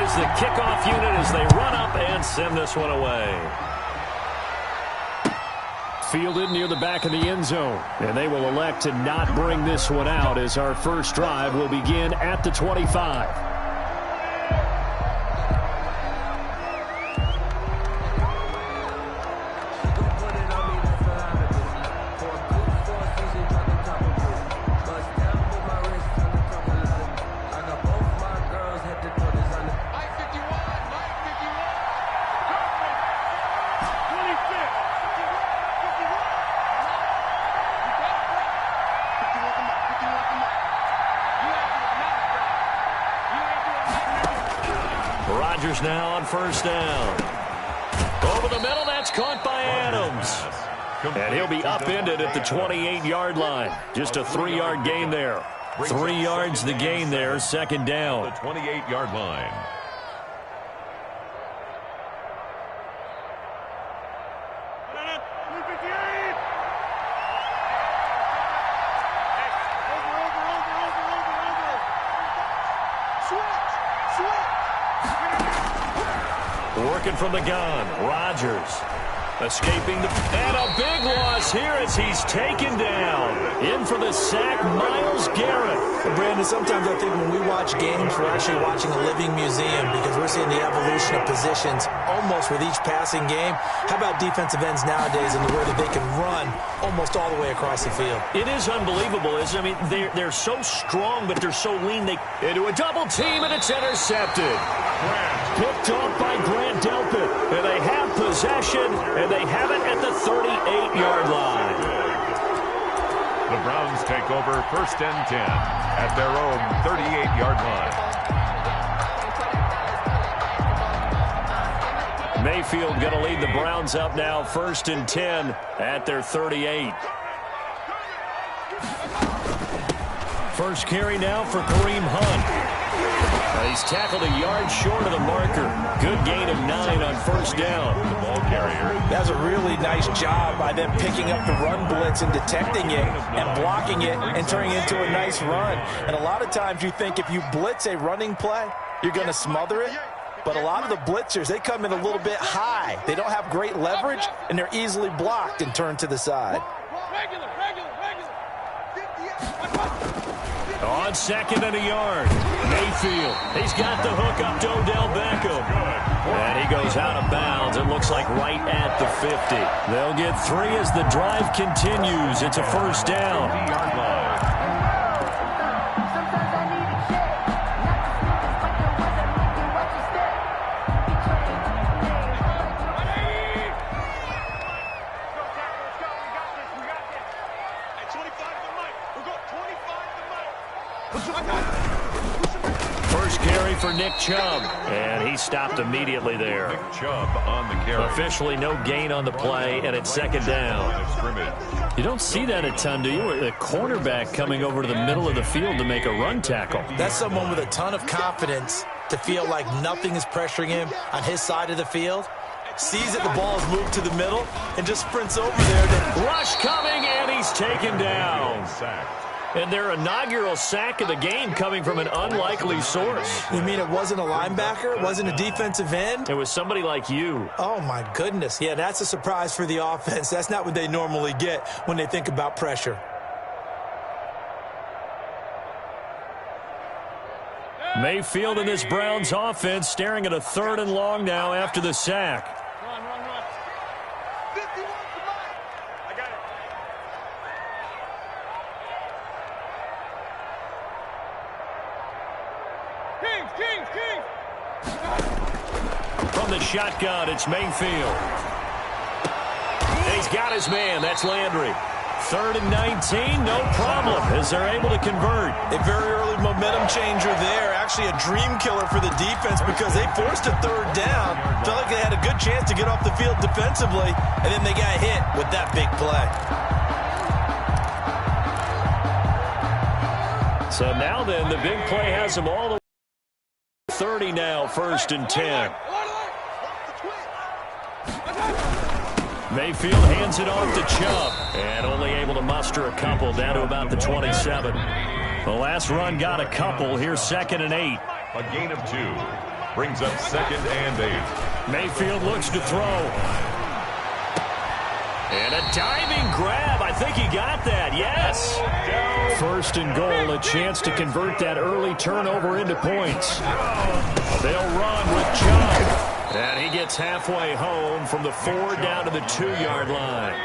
is the kickoff unit as they run up and send this one away. Fielded near the back of the end zone. And they will elect to not bring this one out as our first drive will begin at the 25. Rodgers now on first down. Over the middle, that's caught by Adams. And he'll be upended at the 28-yard line. Just a 3-yard gain there. 3 yards the gain there, second down. The 28-yard line. Working from the gun, Rodgers escaping and a big loss here as he's taken down. In for the sack, Myles Garrett. Brandon, sometimes I think when we watch games, we're actually watching a living museum because we're seeing the evolution of positions almost with each passing game. How about defensive ends nowadays and the way that they can run almost all the way across the field? It is unbelievable, isn't it? I mean, they're so strong, but they're so lean. They into a double team, and it's intercepted. Picked off by Grant Delpit. And they have possession, and they have it at the 38-yard line. The Browns take over first and 10 at their own 38-yard line. Mayfield going to lead the Browns up now, first and 10 at their 38. First carry now for Kareem Hunt. He's tackled a yard short of the marker. Good gain of 9 on first down. The ball carrier. That's a really nice job by them picking up the run blitz and detecting it and blocking it and turning it into a nice run. And a lot of times you think if you blitz a running play, you're going to smother it. But a lot of the blitzers, they come in a little bit high. They don't have great leverage, and they're easily blocked and turned to the side. On second and a yard, Mayfield. He's got the hook up to Odell Beckham. And he goes out of bounds. It looks like right at the 50. They'll get 3 as the drive continues. It's a first down. First carry for Nick Chubb, and he stopped immediately there. Nick Chubb on the carry. Officially no gain on the play, and it's second down. You don't see that a ton, do you? A cornerback coming over to the middle of the field to make a run tackle. That's someone with a ton of confidence to feel like nothing is pressuring him on his side of the field. Sees that the ball is moved to the middle and just sprints over there. Rush coming, and he's taken down. And their inaugural sack of the game coming from an unlikely source. You mean it wasn't a linebacker? It wasn't a defensive end? It was somebody like you. Oh, my goodness. Yeah, that's a surprise for the offense. That's not what they normally get when they think about pressure. Mayfield and this Browns offense staring at a 3rd and long now after the sack. From the shotgun, it's Mayfield. He's got his man. That's Landry. 3rd and 19, no problem, as they're able to convert. A very early momentum changer there. Actually a dream killer for the defense because they forced a 3rd down. Felt like they had a good chance to get off the field defensively, and then they got hit with that big play. So now then, the big play has them all the way to 30 now, 1st and 10. Mayfield hands it off to Chubb, and only able to muster a couple down to about the 27. The last run got a couple. Here's 2nd and 8. A gain of 2. Brings up 2nd and 8. Mayfield looks to throw. And a diving grab. I think he got that. Yes. 1st and goal. A chance to convert that early turnover into points. They'll run with Chubb. And he gets halfway home from the 4 down to the 2-yard line.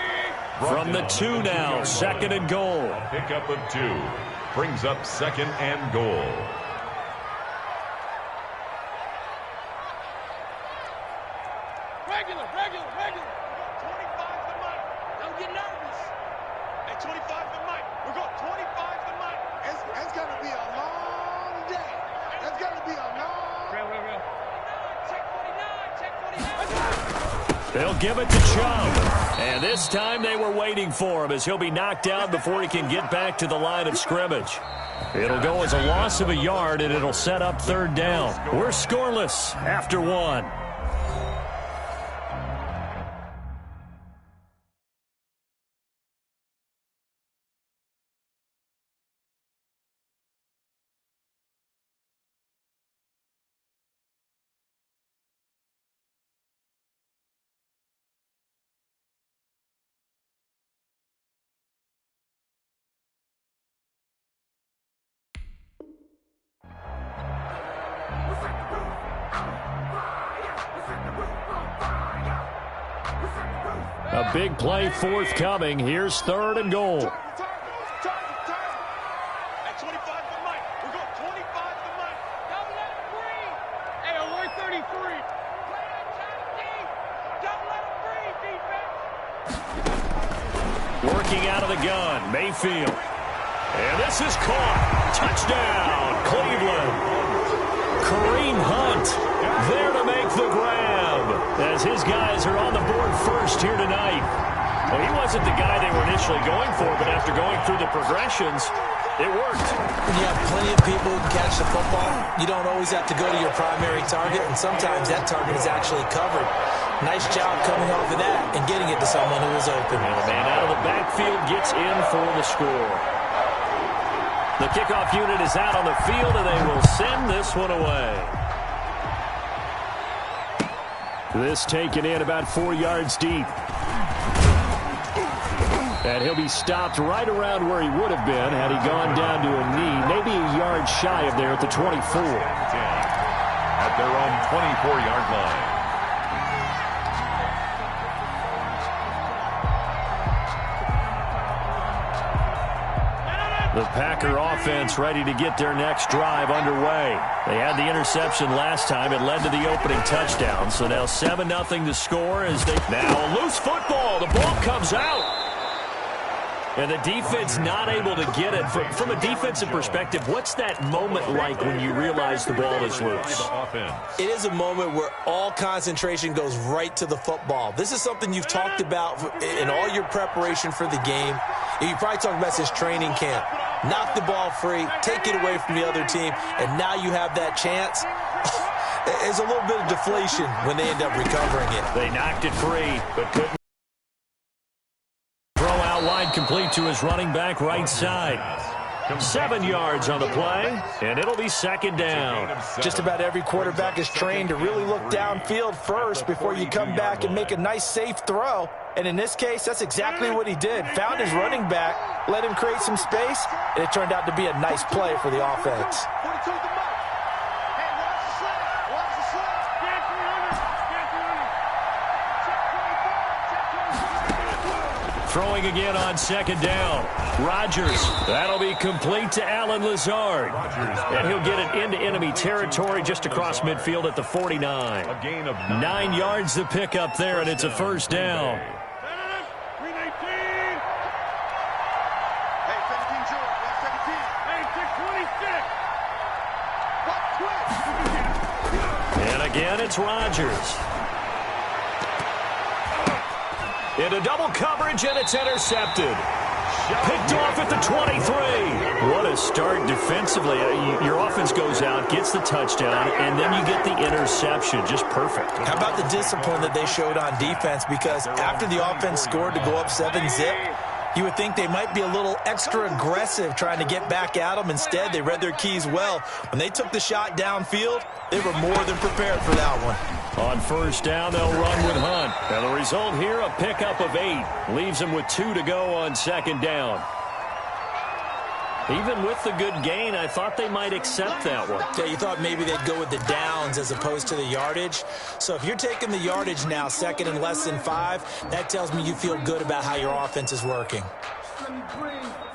From the 2 now, 2nd and goal. Pickup of 2. Brings up 2nd and goal. Regular. 25 to Mike. Don't get nervous. Hey, 25 to Mike. We're going 25 to Mike. It's going to be a long day. It's going to be a long... Real. Check 49. They'll give it to Chubb. And this time they were waiting for him as he'll be knocked down before he can get back to the line of scrimmage. It'll go as a loss of a yard, and it'll set up 3rd down. We're scoreless after 1. A big play forthcoming. Here's 3rd and goal. At 25 to Mike. We're going 25 to Mike. Don't let him breathe. Hey, alert 33. Play on top deep. Don't let him breathe, defense. Working out of the gun, Mayfield. And this is caught. Touchdown, Cleveland. Kareem Hunt there to make the grab as his guys are on the board first here tonight. Well, he wasn't the guy they were initially going for, but after going through the progressions, it worked. When you have plenty of people who can catch the football, you don't always have to go to your primary target, and sometimes that target is actually covered. Nice job coming off of that and getting it to someone who was open. And the man out of the backfield gets in for the score. The kickoff unit is out on the field, and they will send this one away. This taken in about 4 yards deep. And he'll be stopped right around where he would have been had he gone down to a knee, maybe a yard shy of there at the 24. At their own 24-yard line. The Packer offense ready to get their next drive underway. They had the interception last time. It led to the opening touchdown. So now 7-0 to score as they... Now a loose football. The ball comes out. And the defense not able to get it. From a defensive perspective, what's that moment like when you realize the ball is loose? It is a moment where all concentration goes right to the football. This is something you've talked about in all your preparation for the game. You probably talked about since training camp. Knock the ball free, take it away from the other team, and now you have that chance. There's a little bit of deflation when they end up recovering it. They knocked it free, but couldn't. Throw out wide, complete to his running back right side. 7 yards on the play, and it'll be 2nd down. Just about every quarterback is trained to really look downfield first before you come back and make a nice, safe throw. And in this case, that's exactly what he did. Found his running back, let him create some space, and it turned out to be a nice play for the offense. Throwing again on 2nd down. Rodgers. That'll be complete to Allen Lazard. And he'll get it into enemy territory just across midfield at the 49. A gain of 9 yards to pick up there, and it's a 1st down. And again, it's Rodgers. Into double coverage, and it's intercepted. Picked off at the 23. What a start defensively. Your offense goes out, gets the touchdown, and then you get the interception. Just perfect. How about the discipline that they showed on defense? Because after the offense scored to go up 7-zip, You would think they might be a little extra aggressive trying to get back at them. Instead, they read their keys well. When they took the shot downfield, they were more than prepared for that one. On first down, they'll run with Hunt. And the result here, a pickup of 8. Leaves them with 2 to go on second down. Even with the good gain, I thought they might accept that one. Yeah, you thought maybe they'd go with the downs as opposed to the yardage. So if you're taking the yardage now, second and less than 5, that tells me you feel good about how your offense is working.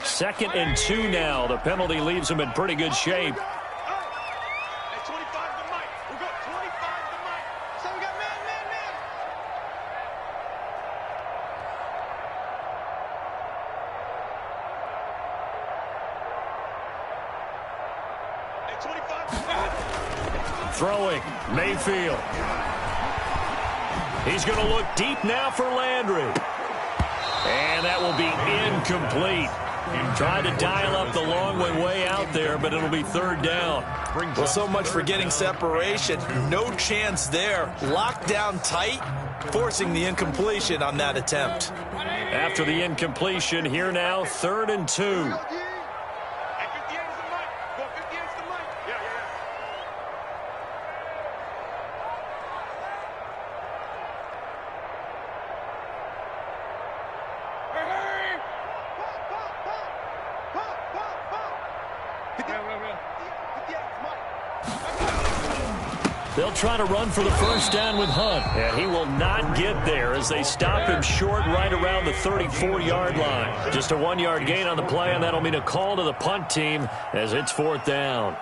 2nd and 2 now. The penalty leaves them in pretty good shape. Throwing, Mayfield. He's going to look deep now for Landry. And that will be incomplete. Tried to dial up the long way out there, but it'll be 3rd down. Well, so much for getting separation. No chance there. Locked down tight, forcing the incompletion on that attempt. After the incompletion, here now, 3rd and 2. They'll try to run for the first down with Hunt, and he will not get there as they stop him short right around the 34-yard line. Just a 1-yard gain on the play, and that'll mean a call to the punt team as it's 4th down.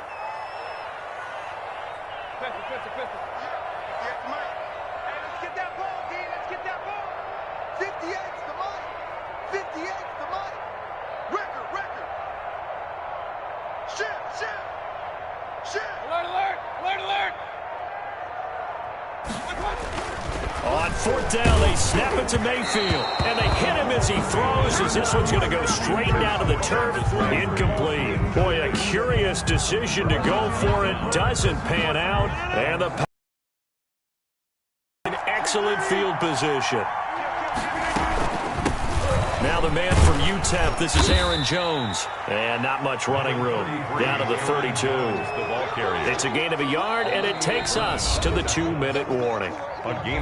On 4th down, they snap it to Mayfield, and they hit him as he throws, as this one's going to go straight down to the turf. Incomplete. Boy, a curious decision to go for it. Doesn't pan out, and the in excellent field position. Now the man from UTEP, this is Aaron Jones. And not much running room. Down to the 32. It's a gain of 1 yard, and it takes us to the 2-minute warning.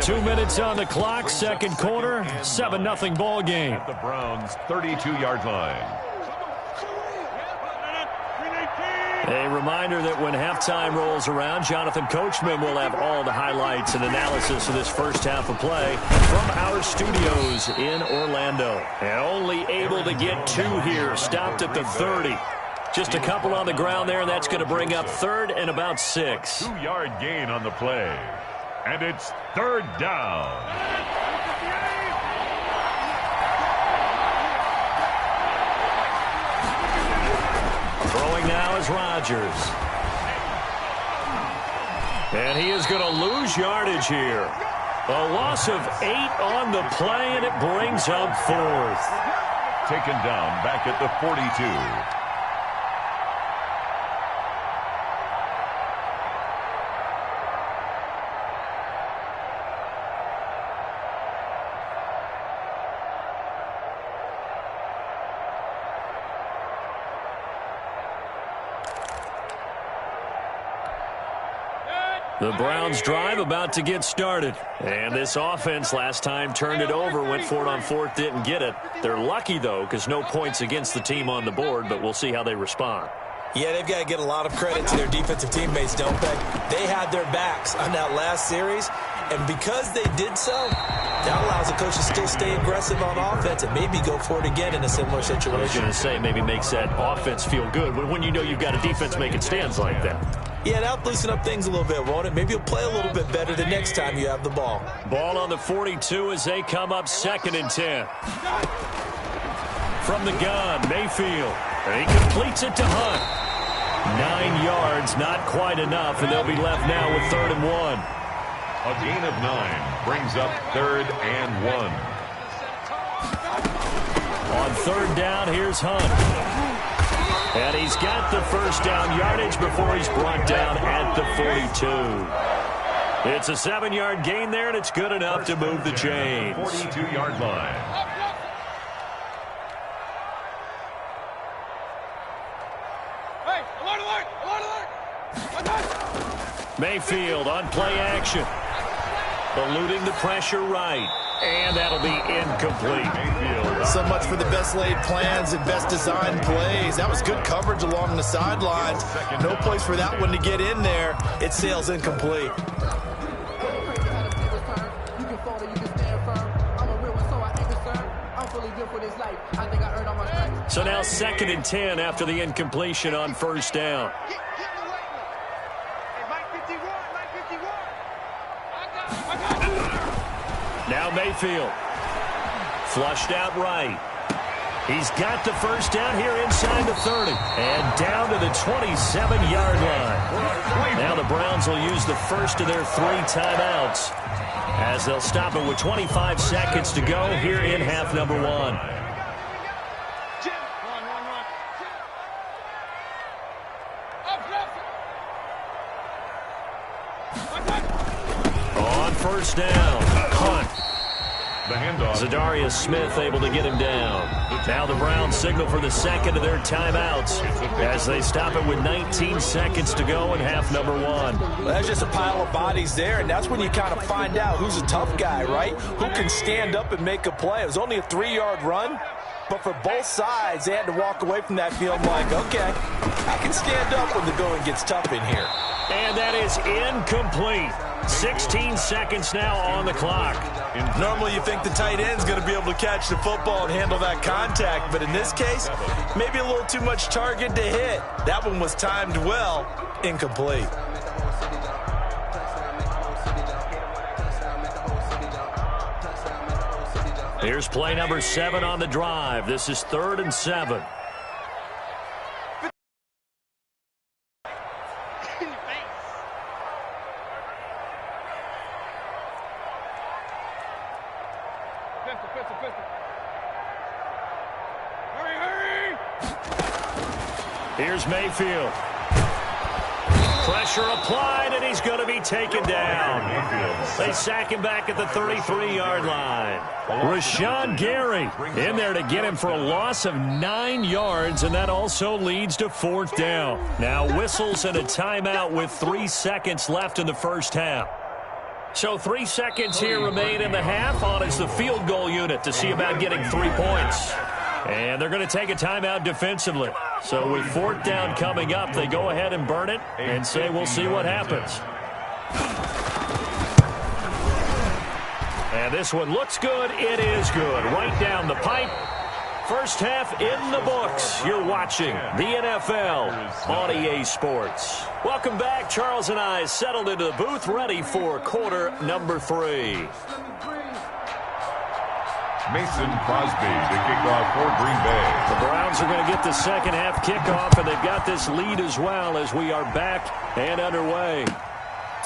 2 minutes on the clock, second quarter, 7-0 ball game. At the Browns' 32-yard line. A reminder that when halftime rolls around, Jonathan Coachman will have all the highlights and analysis of this first half of play from our studios in Orlando. And only able to get 2 here, stopped at the 30. Just a couple on the ground there, and that's going to bring up 3rd and about 6. 2-yard gain on the play. And it's 3rd down. Throwing now is Rodgers. And he is going to lose yardage here. A loss of 8 on the play, and it brings up 4th. Taken down back at the 42. The Browns drive about to get started. And this offense last time turned it over, went for it on 4th, didn't get it. They're lucky, though, because no points against the team on the board, but we'll see how they respond. Yeah, they've got to get a lot of credit to their defensive teammates, don't they? They had their backs on that last series, and because they did so, that allows the coach to still stay aggressive on offense and maybe go for it again in a similar situation. I was going to say, maybe makes that offense feel good, but when you know you've got a defense making stands like that. Yeah, that'll looson up things a little bit, won't it? Maybe you'll play a little bit better the next time you have the ball. Ball on the 42 as they come up 2nd and 10. From the gun, Mayfield. And he completes it to Hunt. 9 yards, not quite enough, and they'll be left now with 3rd and 1. A gain of 9 brings up 3rd and 1. On 3rd down, here's Hunt. And he's got the first down yardage before he's brought down at the 42. It's a 7-yard gain there, and it's good enough to move the chains. 42-yard line. Mayfield on play action. Eluding the pressure right. And that'll be incomplete. So much for the best laid plans and best designed plays. That was good coverage along the sidelines. No place for that one to get in there. It sails incomplete. So now 2nd and 10 after the incompletion on first down. Now Mayfield. Flushed out right. He's got the first down here inside the 30. And down to the 27-yard line. Now the Browns will use the first of their 3 timeouts as they'll stop it with 25 seconds to go here in half number 1. On first down, Hunt. The handoff. Zadarius Smith able to get him down. Now the Browns signal for the second of their timeouts as they stop it with 19 seconds to go in half number 1. Well, that's just a pile of bodies there, and that's when you kind of find out who's a tough guy, right? Who can stand up and make a play. It was only a 3-yard run, but for both sides, they had to walk away from that field like, okay, I can stand up when the going gets tough in here. And that is incomplete. 16 seconds now on the clock. Normally you think the tight end's going to be able to catch the football and handle that contact, but in this case, maybe a little too much target to hit. That one was timed well, incomplete. Here's play number 7 on the drive. This is 3rd and 7. Here's Mayfield. Pressure applied, and he's going to be taken down. They sack him back at the 33-yard line. Rashawn Gary in there to get him for a loss of 9 yards, and that also leads to 4th down. Now whistles and a timeout with 3 seconds left in the first half. So 3 seconds here remain in the half. On is the field goal unit to see about getting 3 points. And they're going to take a timeout defensively. So with 4th down coming up, they go ahead and burn it and say we'll see what happens. And this one looks good. It is good. Right down the pipe. First half in the books. You're watching the NFL on EA Sports. Welcome back. Charles and I settled into the booth, ready for quarter number 3. Mason Crosby to kick off for Green Bay. The Browns are going to get the second half kickoff, and they've got this lead as well as we are back and underway.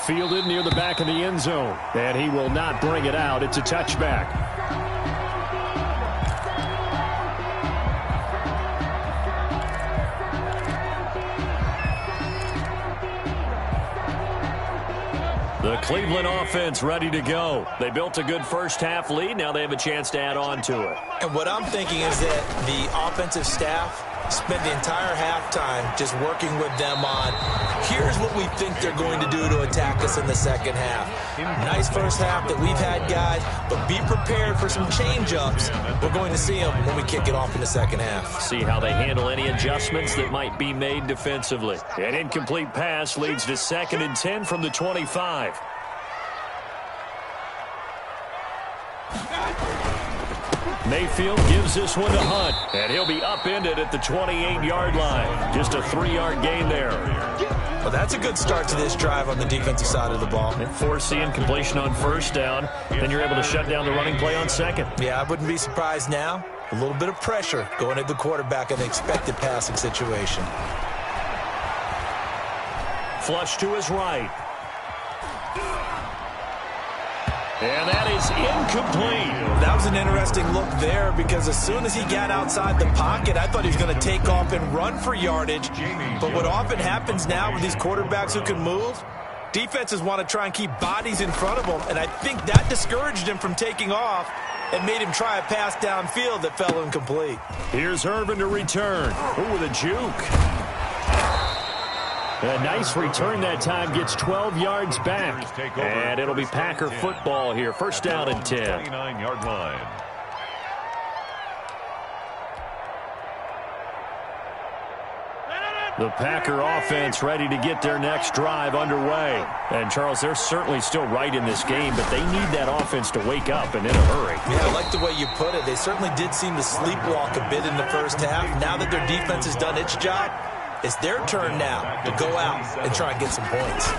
Fielded near the back of the end zone, and he will not bring it out. It's a touchback. The Cleveland offense ready to go. They built a good first half lead. Now they have a chance to add on to it. And what I'm thinking is that the offensive staff spent the entire halftime just working with them on, here's what we think they're going to do to attack us in the second half. Nice first half that we've had, guys, but be prepared for some change-ups. We're going to see them when we kick it off in the second half. See how they handle any adjustments that might be made defensively. An incomplete pass leads to 2nd and 10 from the 25. Mayfield gives this one to Hunt, and he'll be upended at the 28-yard line. Just a 3-yard gain there. Well, that's a good start to this drive on the defensive side of the ball. And force the incompletion on first down, then you're able to shut down the running play on second. Yeah, I wouldn't be surprised now. A little bit of pressure going at the quarterback in the expected passing situation. Flush to his right. And that is incomplete. That was an interesting look there because as soon as he got outside the pocket, I thought he was going to take off and run for yardage. But what often happens now with these quarterbacks who can move, defenses want to try and keep bodies in front of them, and I think that discouraged him from taking off and made him try a pass downfield that fell incomplete. Here's Irvin to return. Ooh, with a juke. A nice return that time, gets 12 yards back. And it'll be Packer football here. First down and 10. 29-yard line. The Packer offense ready to get their next drive underway. And, Charles, they're certainly still right in this game, but they need that offense to wake up and in a hurry. Yeah, I like the way you put it. They certainly did seem to sleepwalk a bit in the first half. Now that their defense has done its job, it's their turn now to go out and try and get some points.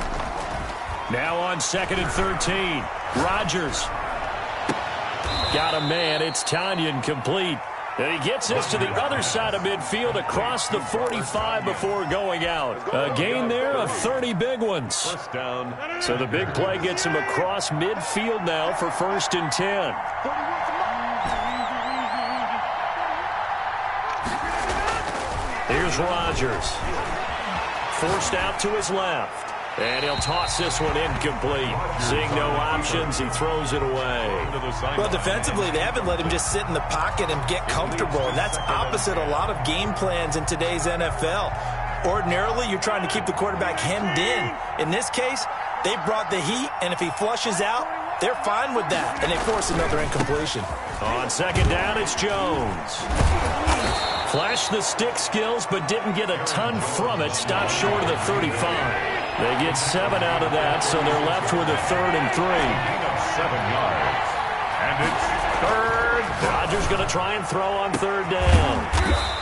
Now on 2nd and 13. Rodgers. Got a man. It's Tanyan complete. And he gets this to the other side of midfield across the 45 before going out. A gain there of 30 big ones. First down. So the big play gets him across midfield now for 1st and 10. Here's Rodgers. Forced out to his left. And he'll toss this one incomplete. Seeing no options, he throws it away. Well, defensively, they haven't let him just sit in the pocket and get comfortable. And that's opposite a lot of game plans in today's NFL. Ordinarily, you're trying to keep the quarterback hemmed in. In this case, they brought the heat, and if he flushes out, they're fine with that. And they force another incompletion. On 2nd down, it's Jones. Flashed the stick skills, but didn't get a ton from it. Stopped short of the 35. They get 7 out of that, so they're left with a 3rd and 3. 7 yards. And it's 3rd. Rodgers going to try and throw on 3rd down.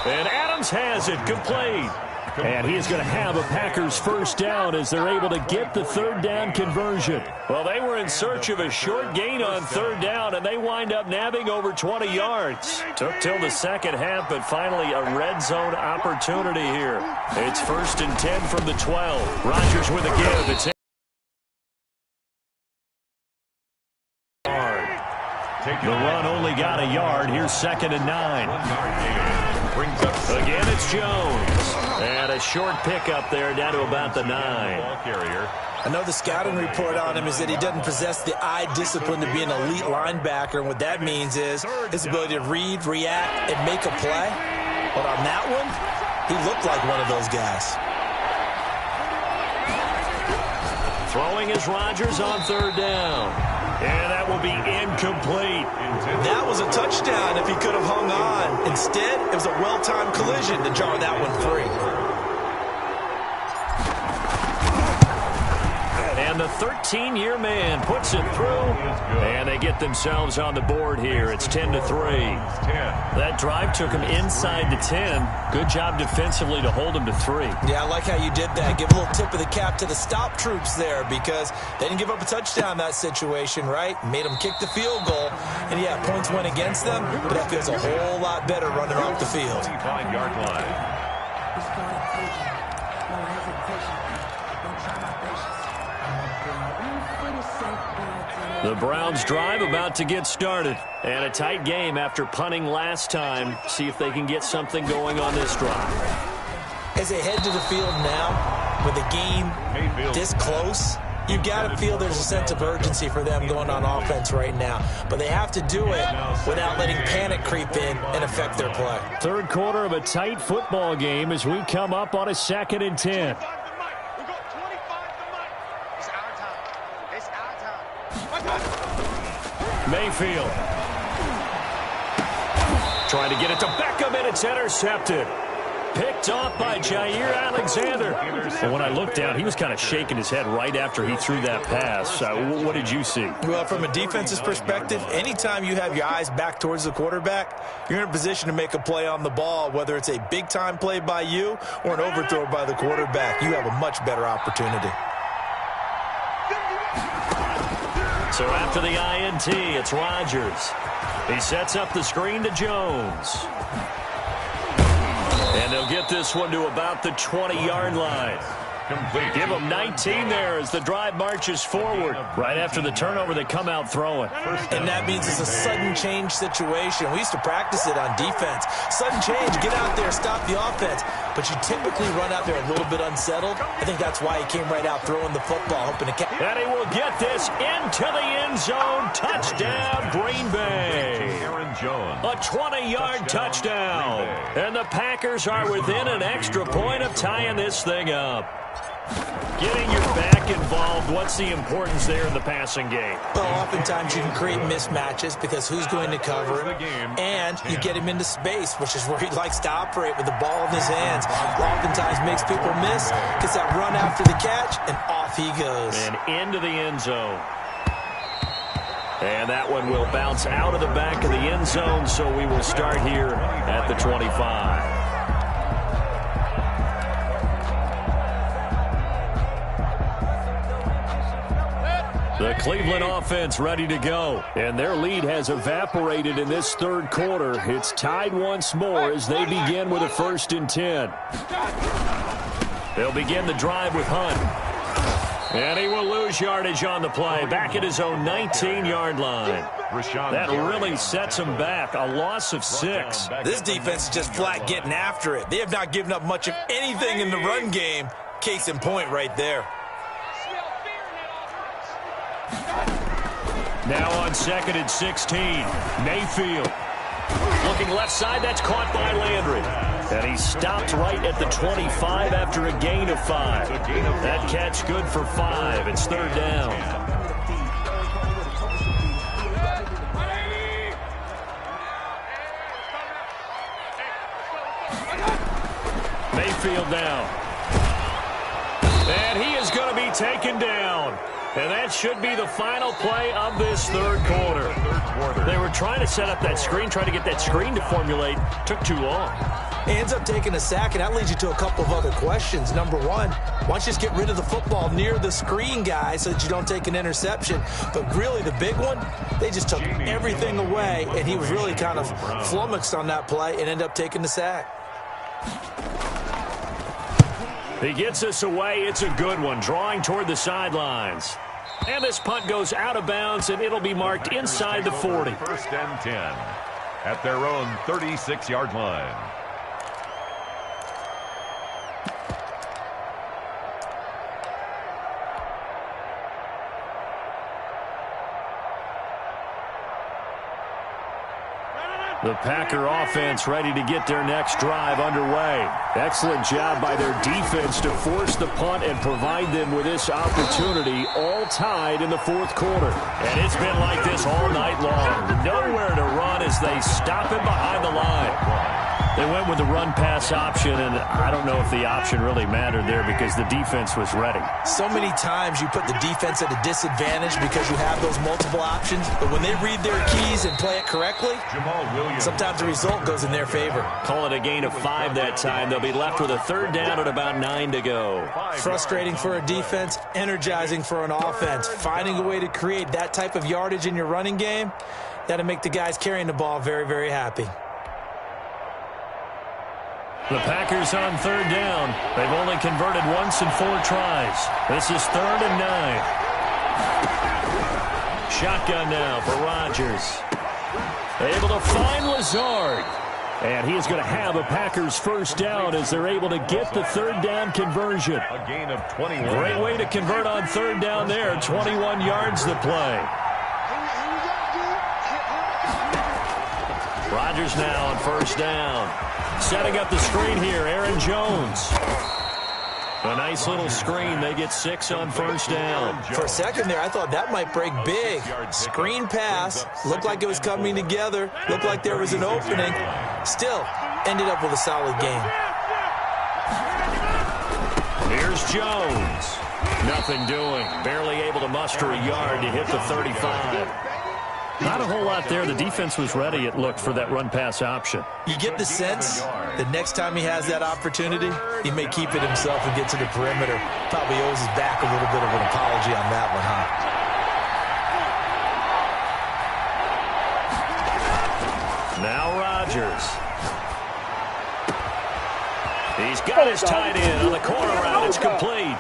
And Adams has it complete. And he is going to have a Packers first down as they're able to get the 3rd down conversion. Well, they were in search of a short gain on 3rd down, and they wind up nabbing over 20 yards. Took till the second half, but finally a red zone opportunity here. It's 1st and 10 from the 12. Rodgers with a give. It's the run only got a yard. Here's 2nd and 9. Again, it's Jones. And a short pickup there down to about the 9. I know the scouting report on him is that he doesn't possess the eye discipline to be an elite linebacker. And what that means is his ability to read, react, and make a play. But on that one, he looked like one of those guys. Throwing is Rodgers on 3rd down. And that will be incomplete. That was a touchdown if he could have hung on. Instead, it was a well-timed collision to jar that one free. And the 13-year man puts it through. And they get themselves on the board here. It's 10-3. That drive took them inside the 10. Good job defensively to hold them to 3. Yeah, I like how you did that. Give a little tip of the cap to the stop troops there because they didn't give up a touchdown in that situation, right? Made them kick the field goal. And, yeah, points went against them, but that feels a whole lot better running off the field. 25-yard line. The Browns drive about to get started. And a tight game after punting last time. See if they can get something going on this drive. As they head to the field now, with the game this close, you've got to feel there's a sense of urgency for them going on offense right now. But they have to do it without letting panic creep in and affect their play. 3rd quarter of a tight football game as we come up on a 2nd and 10. Mayfield. Trying to get it to Beckham, and it's intercepted. Picked off by Jair Alexander. And when I looked down, he was kind of shaking his head right after he threw that pass. What did you see? Well, from a defense's perspective, anytime you have your eyes back towards the quarterback, you're in a position to make a play on the ball, whether it's a big-time play by you or an overthrow by the quarterback. You have a much better opportunity. So after the INT, it's Rodgers. He sets up the screen to Jones. And they'll get this one to about the 20-yard line. Complete. Give them 19 there as the drive marches forward. Right after the turnover, they come out throwing. And that means it's a sudden change situation. We used to practice it on defense. Sudden change, get out there, stop the offense. But you typically run out there a little bit unsettled. I think that's why he came right out throwing the football, hoping to catch. And he will get this into the end zone. Touchdown, Green Bay. Aaron Jones. A 20-yard touchdown. And the Packers are within an extra point of tying this thing up. Getting your back involved, what's the importance there in the passing game? Well, oftentimes you can create mismatches because who's going to cover him, and you get him into space, which is where he likes to operate with the ball in his hands. Oftentimes makes people miss, gets that run after the catch, and off he goes. And into the end zone. And that one will bounce out of the back of the end zone, so we will start here at the 25. The Cleveland offense ready to go. And their lead has evaporated in this third quarter. It's tied once more as they begin with a 1st and 10. They'll begin the drive with Hunt. And he will lose yardage on the play. Back at his own 19-yard line. That really sets him back. A loss of 6. This defense is just flat getting after it. They have not given up much of anything in the run game. Case in point right there. Now on 2nd and 16, Mayfield. Looking left side, that's caught by Landry. And he stopped right at the 25 after a gain of 5. That catch good for 5. It's 3rd down. Mayfield now. And he is going to be taken down. And that should be the final play of this third quarter. They were trying to set up that screen, trying to get that screen to formulate. Took too long. He ends up taking a sack, and that leads you to a couple of other questions. Number one, why don't you just get rid of the football near the screen guy so that you don't take an interception? But really the big one, they just took everything away, and he was really kind of flummoxed on that play and ended up taking the sack. He gets us away. It's a good one, drawing toward the sidelines. And this punt goes out of bounds, and it'll be marked inside the 40. 1st and 10 at their own 36-yard line. The Packer offense ready to get their next drive underway. Excellent job by their defense to force the punt and provide them with this opportunity, all tied in the 4th quarter. And it's been like this all night long. Nowhere to run as they stop him behind the line. They went with the run-pass option, and I don't know if the option really mattered there because the defense was ready. So many times you put the defense at a disadvantage because you have those multiple options, but when they read their keys and play it correctly, sometimes the result goes in their favor. Call it a gain of 5 that time. They'll be left with a 3rd down at about 9 to go. Frustrating for a defense, energizing for an offense. Finding a way to create that type of yardage in your running game, that'll make the guys carrying the ball very, very happy. The Packers on 3rd down. They've only converted once in 4 tries. This is 3rd and 9. Shotgun now for Rodgers. Able to find Lazard. And he is going to have a Packers 1st down as they're able to get the 3rd down conversion. A gain of 21. Great way to convert on 3rd down there. 21 yards to play. Rodgers now on 1st down. Setting up the screen here, Aaron Jones. A nice little screen. They get 6 on 1st down. For a second there, I thought that might break big. Screen pass. Looked like it was coming together. Looked like there was an opening. Still, ended up with a solid game. Here's Jones. Nothing doing. Barely able to muster a yard to hit the 35. Not a whole lot there. The defense was ready, it looked, for that run-pass option. You get the sense that next time he has that opportunity, he may keep it himself and get to the perimeter. Probably owes his back a little bit of an apology on that one, huh? Now Rodgers. He's got his tight end on the corner route. It's complete.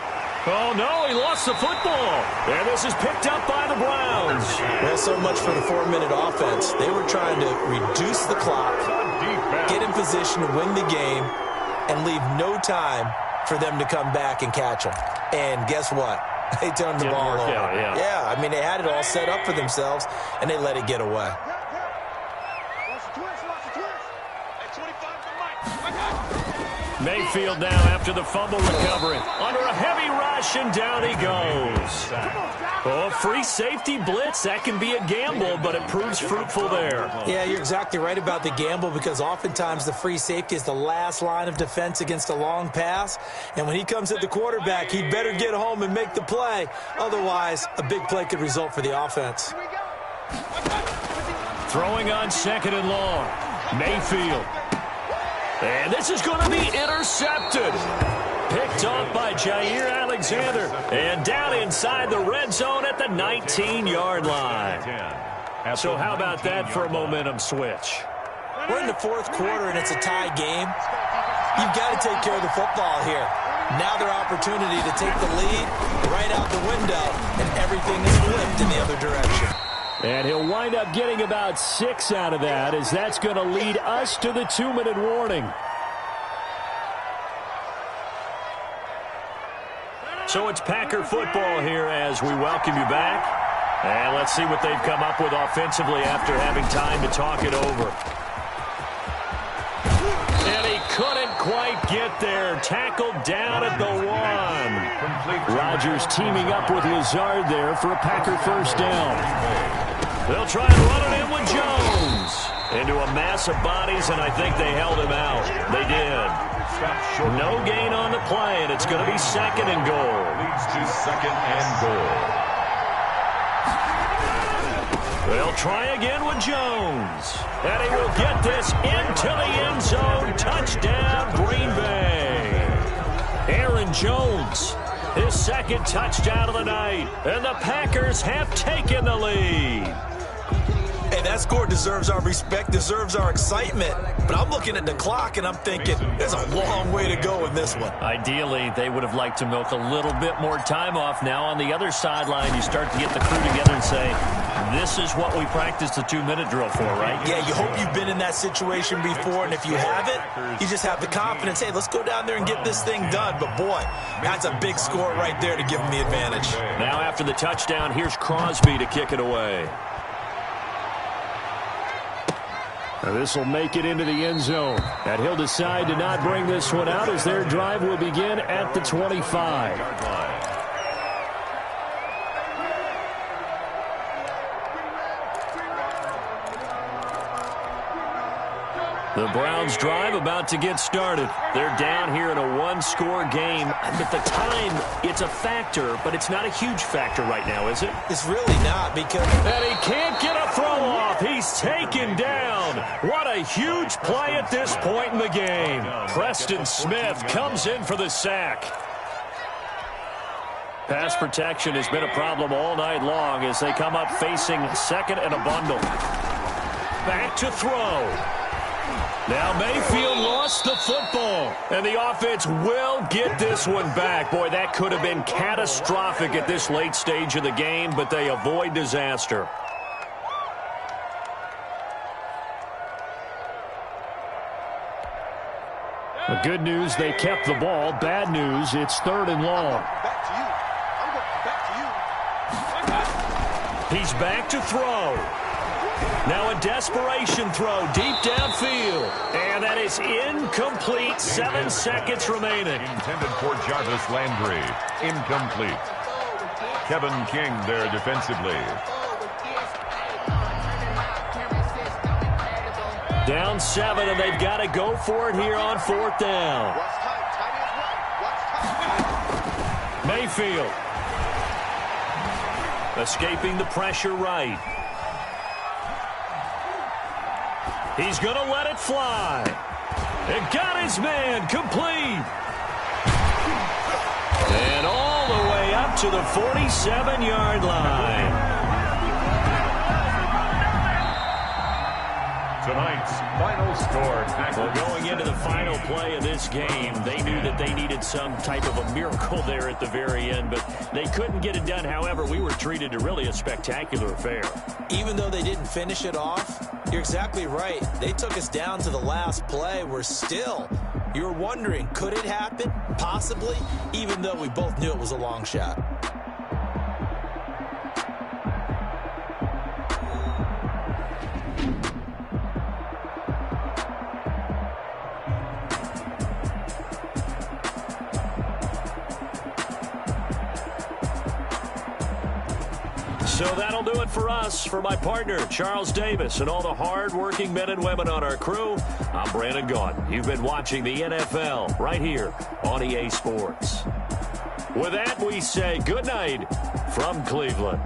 Oh, no, he lost the football. And this is picked up by the Browns. Well, so much for the 4-minute offense. They were trying to reduce the clock, get in position to win the game, and leave no time for them to come back and catch them. And guess what? They turned the ball over. Yeah, I mean, they had it all set up for themselves, and they let it get away. Mayfield now after the fumble recovery. Under a heavy rush, and down he goes. Oh, free safety blitz. That can be a gamble, but it proves fruitful there. Yeah, you're exactly right about the gamble because oftentimes the free safety is the last line of defense against a long pass. And when he comes at the quarterback, he'd better get home and make the play. Otherwise, a big play could result for the offense. Throwing on 2nd and long. Mayfield. And this is going to be intercepted. Picked off by Jair Alexander. And down inside the red zone at the 19-yard line. So how about that for a momentum switch? We're in the 4th quarter, and it's a tie game. You've got to take care of the football here. Now their opportunity to take the lead right out the window, and everything is flipped in the other direction. And he'll wind up getting about 6 out of that, as that's going to lead us to the 2-minute warning. So it's Packer football here as we welcome you back. And let's see what they've come up with offensively after having time to talk it over. And he couldn't quite get there. Tackled down at the 1. Rodgers teaming up with Lazard there for a Packer first down. They'll try and run it in with Jones. Into a mass of bodies, and I think they held him out. They did. No gain on the play, and it's going to be 2nd and goal. Leads to 2nd and goal. They'll try again with Jones. And he will get this into the end zone. Touchdown, Green Bay. Aaron Jones, his 2nd touchdown of the night. And the Packers have taken the lead. Hey, that score deserves our respect, deserves our excitement. But I'm looking at the clock, and I'm thinking there's a long way to go in this one. Ideally, they would have liked to milk a little bit more time off. Now on the other sideline, you start to get the crew together and say, this is what we practiced the 2-minute drill for, right? Yeah, you hope you've been in that situation before, and if you haven't, you just have the confidence, hey, let's go down there and get this thing done. But, boy, that's a big score right there to give them the advantage. Now after the touchdown, here's Crosby to kick it away. Now this will make it into the end zone. And he'll decide to not bring this one out as their drive will begin at the 25. The Browns drive about to get started. They're down here in a 1-score game. At the time, it's a factor, but it's not a huge factor right now, is it? It's really not because... And he can't get a throw off. He's taken down. What a huge play at this point in the game. Preston Smith comes in for the sack. Pass protection has been a problem all night long as they come up facing 2nd and a bundle. Back to throw. Now Mayfield lost the football, and the offense will get this one back. Boy, that could have been catastrophic at this late stage of the game, but they avoid disaster. The good news, they kept the ball. Bad news, it's 3rd and long. He's back to throw. Now a desperation throw deep downfield. And that is incomplete. 7 seconds remaining. Intended for Jarvis Landry. Incomplete. Kevin King there defensively. Down 7, and they've got to go for it here on 4th down. Mayfield. Escaping the pressure right. He's going to let it fly. And got his man complete. And all the way up to the 47-yard line. Tonight's final score. Well, going into the final play of this game, they knew that they needed some type of a miracle there at the very end, but they couldn't get it done. However, we were treated to really a spectacular affair. Even though they didn't finish it off, you're exactly right. They took us down to the last play. We're still, you're wondering, could it happen? Possibly, even though we both knew it was a long shot. So that'll do it for us. For my partner, Charles Davis, and all the hard-working men and women on our crew, I'm Brandon Gaudin. You've been watching the NFL right here on EA Sports. With that, we say good night from Cleveland.